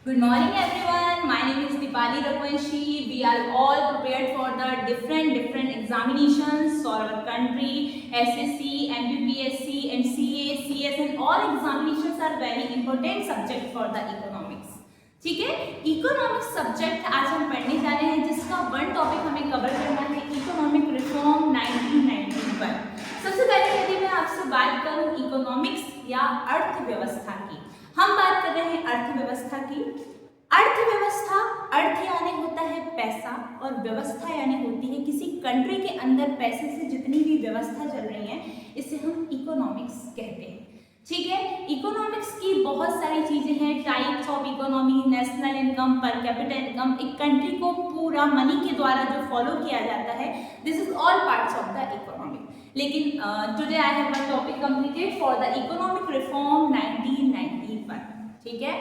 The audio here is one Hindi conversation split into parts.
Good morning everyone. My name is Dipali Raghuvanshi. We are all prepared for the different examinations for our country. SSC, MPPSC and CA, CS and all examinations are very important subject for the economics. ठीक है, इकोनॉमिक्स सब्जेक्ट आज हम पढ़ने जा रहे हैं जिसका वन टॉपिक हमें कवर करना है इकोनॉमिक रिफॉर्म 1991। सबसे पहले यदि मैं आपसे बात करूं इकोनॉमिक्स या अर्थव्यवस्था की, हम बात कर रहे हैं अर्थव्यवस्था की। अर्थव्यवस्था, अर्थ यानी होता है पैसा और व्यवस्था यानी होती है किसी कंट्री के अंदर पैसे से जितनी भी व्यवस्था चल रही है, इसे हम इकोनॉमिक्स कहते हैं। ठीक है, इकोनॉमिक्स की बहुत सारी चीजें हैं, types of economy, national income, per capita income, एक कंट्री को पूरा मनी के द्वारा जो फॉलो किया जाता है, this is all parts of the economy. लेकिन today I have one topic completed for the economic reform 1991। ठीक है,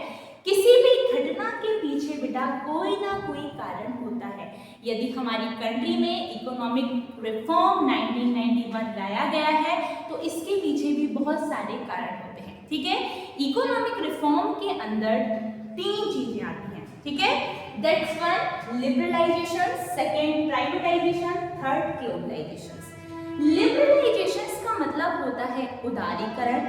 किसी भी घटना के पीछे बेटा कोई ना कोई कारण होता है। यदि हमारी कंट्री में इकोनॉमिक रिफॉर्म 1991 लाया गया है तो इसके पीछे भी बहुत सारे कारण होते हैं। ठीक है, इकोनॉमिक रिफॉर्म के अंदर तीन चीजें आती हैं। ठीक है, that's one liberalisation, second privatisation, third globalisation. Liberalisation का मतलब होता है उदारीकरण,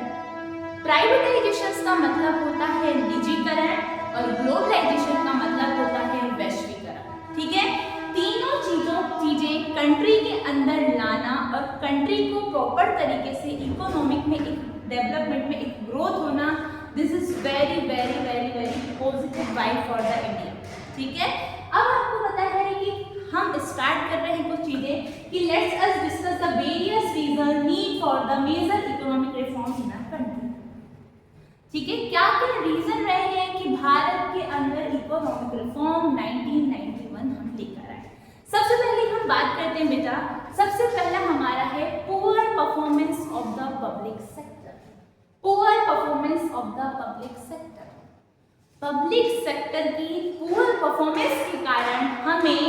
प्राइवेटाइजेशन का मतलब होता है निजीकरण और ग्लोबलाइजेशन का मतलब होता है वैश्वीकरण। ठीक है, तीनों चीजें कंट्री के अंदर लाना और कंट्री को प्रॉपर तरीके से इकोनॉमिक में एक डेवलपमेंट में एक ग्रोथ होना, this is very very very very positive vibe for the India. ठीक है, अब आपको पता है कि हम स्टार्ट कर रहे हैं कुछ चीजें कि let's us discuss the various reason need for the major economic reforms in our country. ठीक है, क्या क्या रीजन रहे हैं कि भारत के अंदर इकोनॉमिक रिफॉर्म 1991 हम लेकर आए। सबसे पहले हम बात करते हैं बेटा, सबसे पहला हमारा है poor performance of the public sector. Poor performance of the public sector, public sector की पुअर परफॉर्मेंस के कारण हमें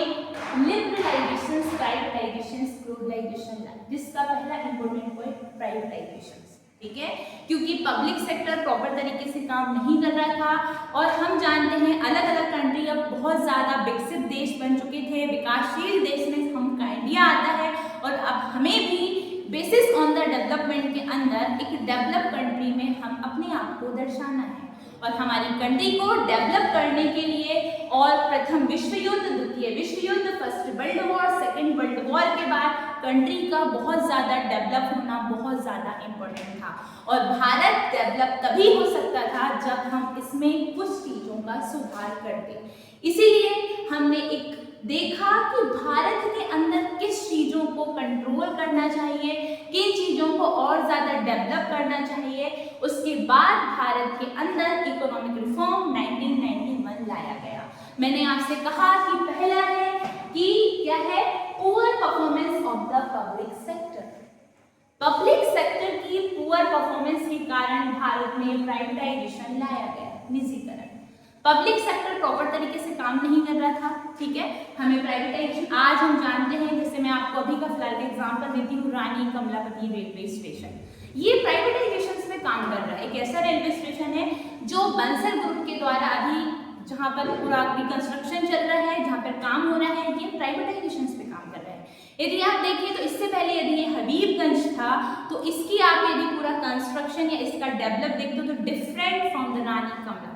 लिबरलाइजेशन, प्राइवेटाइजेशन, ग्लोबलाइजेशन, जिसका पहला इंपॉर्टेंट पॉइंट प्राइवेटाइजेशन। ठीक है, क्योंकि पब्लिक सेक्टर प्रॉपर तरीके से काम नहीं कर रहा था और हम जानते हैं अलग अलग कंट्री अब बहुत ज़्यादा विकसित देश बन चुके थे, विकासशील देश में हम का इंडिया आता है और अब हमें भी बेसिस ऑन द डेवलपमेंट के अंदर एक डेवलप कंट्री में हम अपने आप को दर्शाना है और हमारी कंट्री को डेवलप करने के लिए और प्रथम विश्व युद्ध, द्वितीय विश्व युद्ध, first world war, second world war के बाद कंट्री का बहुत ज़्यादा डेवलप होना बहुत ज़्यादा इम्पोर्टेंट था और भारत डेवलप तभी हो सकता था जब हम इसमें कुछ चीज़ों का सुधार करते। इसीलिए हमने एक देखा कि भारत के अंदर किस चीज़ों को कंट्रोल करना चाहिए, किन चीज़ों को और ज़्यादा डेवलप करना चाहिए। उसके बाद भारत के अंदर इकोनॉमिक रिफॉर्म 1991 लाया गया। मैंने आपसे कहा कि पहला है कि क्या है, poor performance of the public sector. Public sector की पुअर परफॉर्मेंस के कारण भारत में प्राइवेटाइजेशन लाया गया, निजीकरण। पब्लिक सेक्टर प्रॉपर तरीके से काम नहीं कर रहा था। ठीक है, हमें प्राइवेटाइजेशन, आज हम जानते हैं, जैसे मैं आपको अभी का फिलहाल का एग्जांपल देती हूँ, रानी कमलापति रेलवे स्टेशन, ये प्राइवेटाइजेशन में काम कर रहा है। एक ऐसा रेलवे स्टेशन है जो बंसल ग्रुप के द्वारा अभी जहाँ पर पूरा रिकंस्ट्रक्शन चल रहा है, जहाँ पर काम हो रहा है, ये प्राइवेटाइजेशन पे काम कर रहा है। यदि आप देखिए तो इससे पहले यदि ये हबीबगंज था तो इसकी आप यदि पूरा कंस्ट्रक्शन या इसका डेवलप देखते हो तो डिफरेंट फ्रॉम द रानी कमलापति।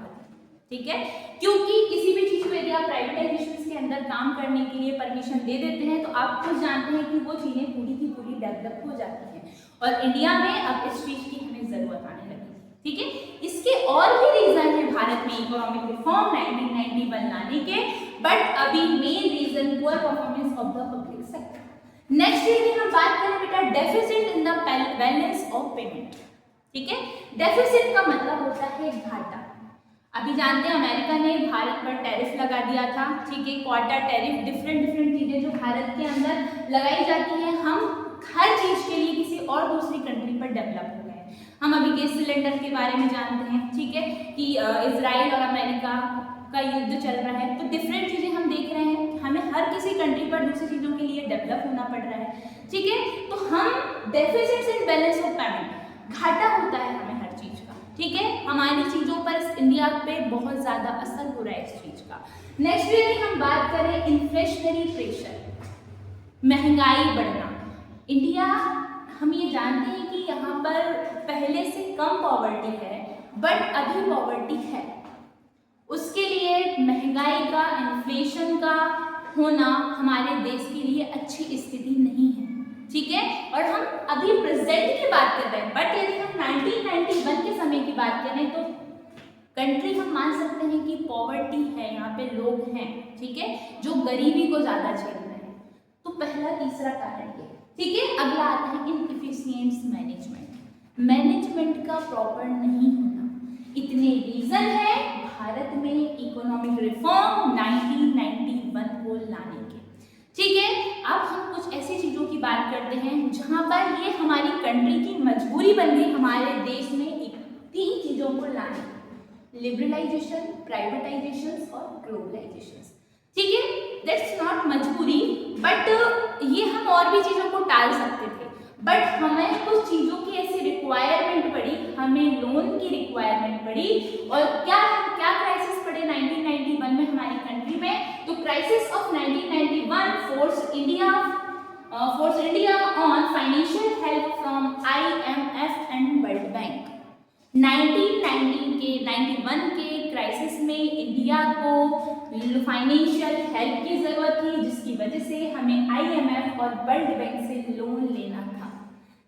ठीक है, क्योंकि किसी भी चीज को यदि आप प्राइवेटाइजेशन के अंदर काम करने के लिए परमिशन दे देते हैं तो आप खुद जानते हैं कि वो चीजें पूरी की पूरी डेवलप हो जाती हैं और इंडिया में अब इस चीज की हमें जरूरत आने लगी। ठीक है, इसके और भी रीजन है भारत में इकोनॉमिक रिफॉर्म 1991 लाने के, बट अभी main reason poor performance of the public sector. Next यदि हम बात करें बेटा deficit in the balance of payment. ठीक है, डेफिसिट का मतलब होता है घाटा। अभी जानते हैं अमेरिका ने भारत पर टैरिफ लगा दिया था। ठीक है, क्वार्टर टैरिफ, डिफरेंट चीजें जो भारत के अंदर लगाई जाती हैं, हम हर चीज के लिए किसी और दूसरी कंट्री पर डेवलप हो गए। हम अभी गैस सिलेंडर के बारे में जानते हैं, ठीक है, कि इजराइल और अमेरिका का युद्ध चल रहा है, तो डिफरेंट चीजें हम देख रहे हैं, हमें हर किसी कंट्री पर दूसरी चीजों के लिए डेवलप होना पड़ रहा है। ठीक है, तो हम deficit in balance of payment, घाटा होता है हमें हर चीज का। ठीक है, हमारी चीज़ों पर इंडिया पे बहुत ज़्यादा असर हो रहा है इस चीज़ का। नेक्स्ट यदि हम बात करें इन्फ्लेशनरी प्रेशर, महंगाई बढ़ना, इंडिया हम ये जानते हैं कि यहाँ पर पहले से कम पॉवर्टी है, बट अभी पॉवर्टी है। उसके लिए महंगाई का, इन्फ्लेशन का होना हमारे देश के लिए अच्छी स्थिति नहीं है, ठीक है। और हम अभी प्रेजेंट की बात कर रहे हैं, बट यदि हम 1991 के समय की बात करें तो कंट्री हम मान सकते हैं कि पॉवर्टी है, यहाँ पे लोग हैं, ठीक है, जो गरीबी को ज़्यादा झेल रहे हैं। तो पहला तीसरा कारण ये, ठीक है। अगला आता है इनएफिशिएंट मैनेजमेंट, मैनेजमेंट का प्रॉपर नहीं होना। इतने रीजन है भारत में इकोनॉमिक रिफॉर्म 1991 को लाने के, ठीक है। अब हम कुछ ऐसी चीजों की बात करते हैं जहां पर ये हमारी कंट्री की मजबूरी बन गई हमारे देश में 3 चीजों को लाने, लिबरलाइजेशन, प्राइवेटाइजेशन और ग्लोबलाइजेशन, ठीक है। दैट्स नॉट मजबूरी, बट ये हम और भी चीजों को टाल सकते थे, बट हमें कुछ चीजों की ऐसी रिक्वायरमेंट पड़ी, हमें लोन की रिक्वायरमेंट पड़ी। और क्या क्राइसिस पड़े 1991 में हमारी कंट्री में? तो crisis of 1991 force India on financial help from IMF and world bank. 1991 के क्राइसिस में इंडिया को फाइनेंशियल हेल्प की जरूरत थी, जिसकी वजह से हमें IMF और वर्ल्ड बैंक से लोन लेना था,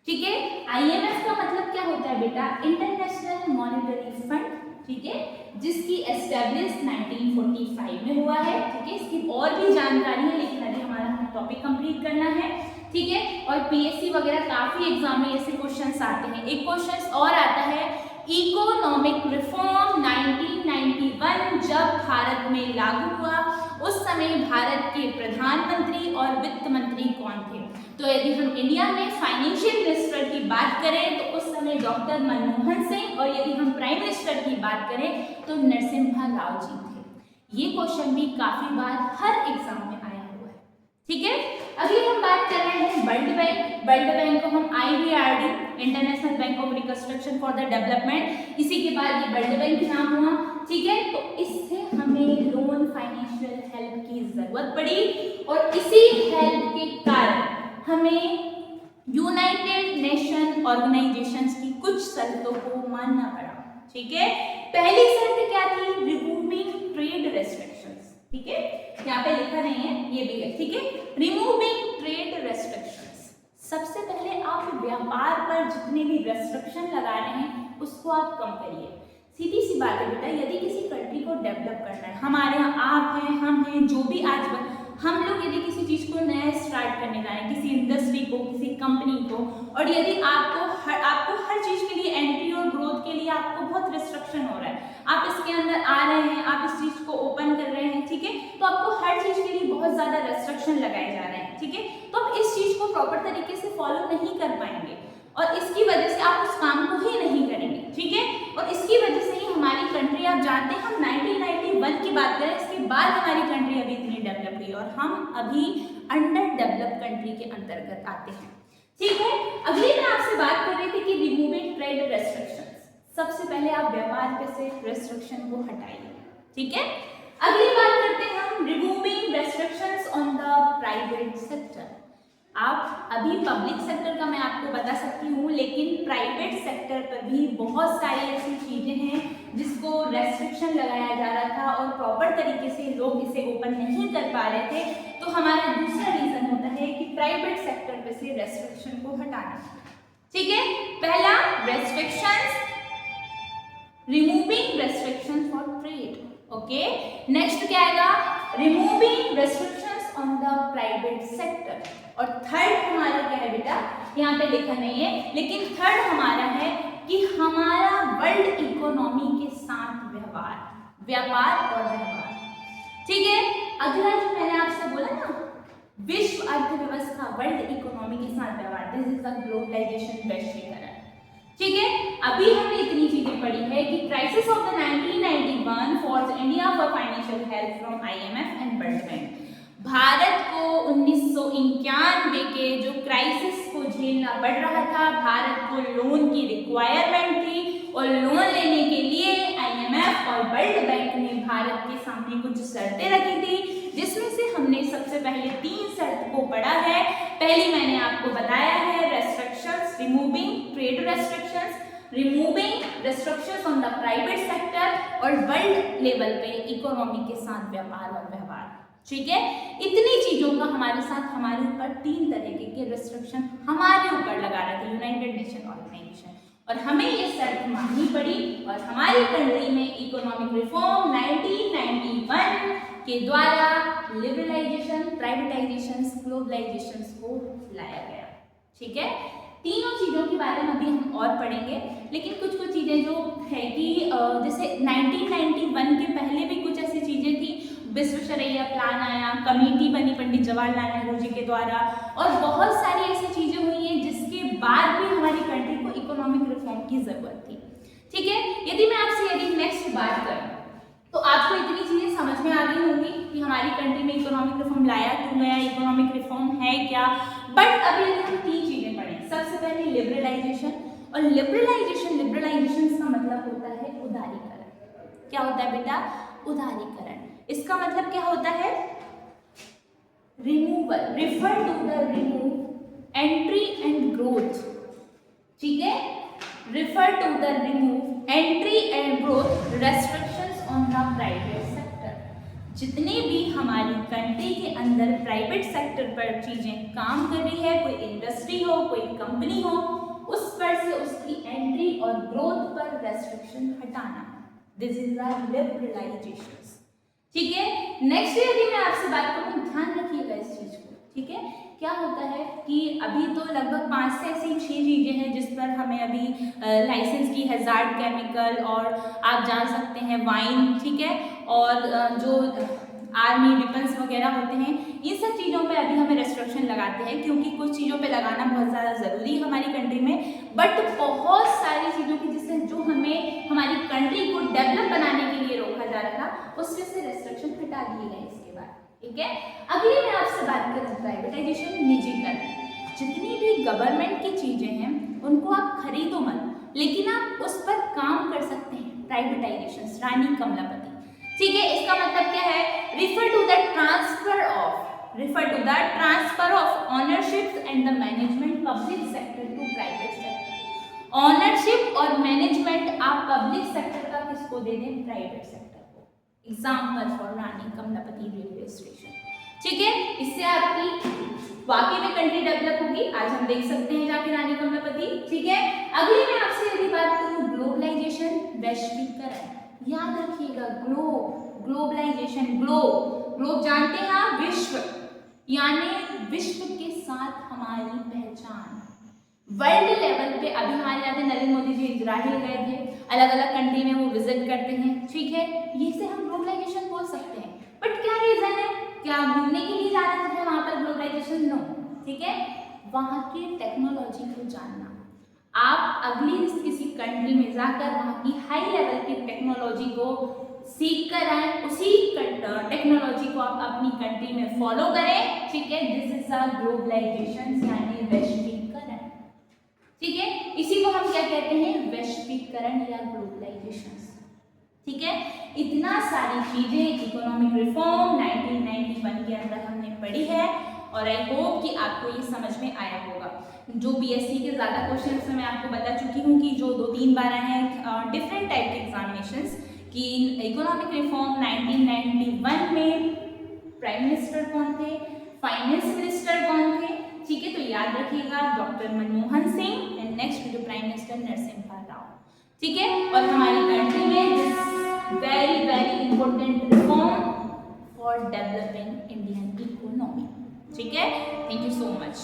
ठीक है। IMF का मतलब क्या होता है बेटा? इंटरनेशनल मॉनेटरी फंड, ठीक है, जिसकी एस्टेब्लिश 1945 में हुआ है, ठीक है। इसकी और भी जानकारी है, लेकिन अभी हमारा टॉपिक कंप्लीट करना है, ठीक है। और PSC वगैरह काफी एग्जाम में ऐसे क्वेश्चंस आते हैं। एक क्वेश्चन और आता है, इकोनॉमिक रिफॉर्म 1991 जब भारत में लागू हुआ, उस समय भारत के प्रधानमंत्री और वित्त मंत्री कौन थे? तो यदि हम इंडिया में फाइनेंशियल मिनिस्टर की बात करें तो उस समय डॉक्टर मनमोहन सिंह, और यदि हम प्राइम मिनिस्टर की बात करें तो नरसिम्हा राव जी थे। ये क्वेश्चन भी काफी बार हर एग्जाम में आया हुआ है, ठीक है। अभी हम बात कर रहे हैं वर्ल्ड बैंक। वर्ल्ड बैंक को हम IBRD, international bank of reconstruction for the development, इसी के बाद ये वर्ल्ड बैंक नाम हुआ, ठीक है। तो इससे हमें लोन, फाइनेंशियल हेल्प की जरूरत पड़ी, और इसी हेल्प के कारण हमें यूनाइटेड नेशन ऑर्गेनाइजेशंस की कुछ शर्तों को मानना पड़ा, ठीक है। पहली शर्त क्या थी? रिमूविंग ट्रेड रेस्ट्रिक्शंस, ठीक है, यहाँ पे लिखा नहीं है, ये भी है, ठीक है। रिमूविंग ट्रेड रेस्ट्रिक्शंस, सबसे पहले आप व्यापार पर जितने भी रेस्ट्रिक्शन लगा रहे हैं उसको आप कम करिए। सीधी सी बात है बेटा, यदि किसी कंट्री को डेवलप करना है, हमारे यहाँ आप हैं, हम हैं, जो भी आज हम लोग यदि किसी चीज को नया स्टार्ट करने जाए, किसी इंडस्ट्री को, किसी कंपनी को, और यदि आपको हर चीज के लिए एंट्री और ग्रोथ के लिए आपको बहुत रिस्ट्रिक्शन हो रहा है, आप इसके अंदर आ रहे हैं, आप इस चीज को ओपन कर रहे हैं, ठीक है, तो आपको हर चीज के लिए बहुत ज्यादा रेस्ट्रिक्शन लगाए जा रहे हैं, ठीक है। तो आप इस चीज को प्रॉपर तरीके से फॉलो नहीं कर पाएंगे, और इसकी वजह से आप उस काम को ही नहीं करेंगे, ठीक है। और इसकी वजह से ही हमारी कंट्री, आप जानते हैं, हम 1991 की बात करें, इसके बाद हमारी कंट्री अभी इतनी डेवलप हुई, और हम अभी अंडर डेवलप कंट्री के अंतर्गत आते हैं, ठीक है। अगली मैं आपसे बात कर रही थी कि रिमूविंग ट्रेड रेस्ट्रिक्शंस, सबसे पहले आप व्यापार पे से रेस्ट्रिक्शन को हटाइए, ठीक है। अगली बात करते हैं हम removing restrictions on the private sector. आप अभी पब्लिक सेक्टर का मैं आपको बता सकती हूँ, लेकिन प्राइवेट सेक्टर पर भी बहुत सारी ऐसी चीजें हैं जिसको रेस्ट्रिक्शन लगाया जा रहा था, और प्रॉपर तरीके से लोग इसे ओपन नहीं कर पा रहे थे। तो हमारा दूसरा रीजन होता है कि प्राइवेट सेक्टर पे से रेस्ट्रिक्शन को हटाना, ठीक है। पहला restrictions, removing restriction for trade, okay. Next क्या आएगा? Removing restrictions on the private sector. और थर्ड हमारा क्या है बेटा? यहाँ पे लिखा नहीं है, लेकिन थर्ड हमारा है कि हमारा वर्ल्ड इकोनॉमी के साथ व्यापार और व्यवहार, ठीक है। अगला जो मैंने आपसे बोला ना, विश्व अर्थव्यवस्था, वर्ल्ड इकोनॉमी के साथ व्यवहार, दिस इज द ग्लोबलाइजेशन, वैश्वीकरण, ठीक है। अभी हमने इतनी चीजें पढ़ी है कि crisis of the 1991 forced India for financial help from IMF and world bank. Bharat को 1991 के जो क्राइसिस को झेलना पड़ रहा था, भारत को लोन की रिक्वायरमेंट थी, और लोन लेने के लिए IMF और वर्ल्ड बैंक ने भारत के सामने कुछ शर्तें रखी थी, जिसमें से हमने सबसे पहले 3 शर्त को पढ़ा है। पहली मैंने आपको बताया है restrictions, removing trade restrictions, removing restrictions on the private sector और वर्ल्ड लेवल पे इकोनॉमी के साथ व्यापार और व्यवहार। ठीक है, इतनी चीजों का हमारे साथ हमारे ऊपर 3 तरीके के रेस्ट्रिक्शन हमारे ऊपर लगा रहे थे यूनाइटेड नेशन ऑर्गेनाइजेशन, और हमें ये शर्त माननी पड़ी और हमारी कंट्री में इकोनॉमिक रिफॉर्म 1991 के द्वारा लिबरलाइजेशन, प्राइवेटाइजेशन, ग्लोबलाइजेशन को लाया गया। ठीक है, तीनों चीजों के बारे में अभी हम और पढ़ेंगे, लेकिन कुछ चीजें जो है कि जैसे 1991 के पहले भी कुछ ऐसी चीजें थी, विश्वेश्वरैया प्लान आया, कमेटी बनी पंडित जवाहरलाल नेहरू जी के द्वारा, और बहुत सारी ऐसी चीजें हुई हैं जिसके बाद भी हमारी कंट्री को इकोनॉमिक रिफॉर्म की जरूरत थी। ठीक है, यदि मैं आपसे नेक्स्ट बात करूं तो आपको इतनी चीजें समझ में आ गई होंगी कि हमारी कंट्री में इकोनॉमिक रिफॉर्म लाया क्यों गया, इकोनॉमिक रिफॉर्म है क्या। बट अभी हम 3 चीजें पढ़ें। सबसे पहले लिबरलाइजेशन, और लिबरलाइजेशन का मतलब होता है उदारीकरण। क्या होता है बेटा? उदारीकरण। इसका मतलब क्या होता है? Removal, refer to the remove entry and growth. ठीक है, refer to the remove entry and growth restrictions on the private sector. जितने भी हमारी कंट्री के अंदर प्राइवेट सेक्टर पर चीजें काम कर रही है, कोई इंडस्ट्री हो, कोई कंपनी हो, उस पर से उसकी एंट्री और ग्रोथ पर रेस्ट्रिक्शन हटाना। This is the liberalisation. ठीक है, नेक्स्ट यदि मैं आपसे बात करूं, ध्यान रखिएगा इस चीज को। ठीक है, क्या होता है कि अभी तो लगभग 5 से ऐसी 6 चीजें हैं जिस पर हमें अभी लाइसेंस की, हैजार्ड केमिकल, और आप जान सकते हैं वाइन। ठीक है, और जो आर्मी वेपन्स वगैरह होते हैं, इन सब चीज़ों पे अभी हमें रेस्ट्रिक्शन लगाते हैं, क्योंकि कुछ चीज़ों पे लगाना बहुत ज़्यादा ज़रूरी है हमारी कंट्री में। बट बहुत सारी चीज़ों की जिससे जो हमें हमारी कंट्री को डेवलप बनाने के लिए रोका जा रहा था, उसमें से रेस्ट्रिक्शन हटा दिए गए इसके बाद। ठीक है, अगली मैं आपसे बात करूँ प्राइवेटाइजेशन, निजीकरण। जितनी भी गवर्नमेंट की चीज़ें हैं उनको आप खरीदो मत, लेकिन आप उस पर काम कर सकते हैं। प्राइवेटाइजेशन, रानी कमलापति। ठीक है, इसका मतलब क्या है? Refer to the transfer of ownership and the management public sector to private sector. Ownership और मैनेजमेंट आप पब्लिक सेक्टर का किसको दे दें? प्राइवेट सेक्टर को। Example for Rani Kamlapati railway station. ठीक है, इससे आपकी वाकई में कंट्री डेवलप होगी। आज हम देख सकते हैं जाके रानी कमलापति। ठीक है, अगली मैं आपसे यदि बात करूं ग्लोबलाइजेशन, वैश्वीकरण। याद रखिएगा, ग्लोबलाइजेशन, ग्लोब जानते हैं आप? विश्व, यानी विश्व के साथ हमारी पहचान। वर्ल्ड लेवल पे अभी हमारे यहाँ नरेंद्र मोदी जी इजराइल गए थे, अलग अलग कंट्री में वो विजिट करते हैं। ठीक है, ये से हम ग्लोबलाइजेशन बोल सकते हैं। बट क्या रीजन है? क्या घूमने के लिए जाना है वहां पर ग्लोबलाइजेशन? नो। ठीक है, वहां की टेक्नोलॉजी को जानना। आप अगली किसी कंट्री में जाकर वहाँ की हाई लेवल की टेक्नोलॉजी को सीख कर आए, उसी टेक्नोलॉजी को आप अपनी कंट्री में फॉलो करें। ठीक है, दिस इज अ ग्लोबलाइजेशन, यानी वैश्वीकरण। ठीक है, इसी को हम क्या कहते हैं? वैश्वीकरण या ग्लोबलाइजेशन। ठीक है, इतना सारी चीजें इकोनॉमिक रिफॉर्म 1991 के अंदर हमने पढ़ी है, और आई होप कि आपको ये समझ में आया होगा। जो बीएससी के ज़्यादा क्वेश्चंस मैं आपको बता चुकी हूँ कि जो 2-3 बार आए हैं डिफरेंट टाइप के एग्जामिनेशंस, कि इकोनॉमिक रिफॉर्म 1991 में प्राइम मिनिस्टर कौन थे, फाइनेंस मिनिस्टर कौन थे। ठीक है, तो याद रखिएगा doctor Manmohan Singh, and next जो प्राइम मिनिस्टर नरसिम्हा राव। ठीक है, और हमारी कंट्री में this very important reform for developing Indian economy. ठीक है, थैंक यू सो मच।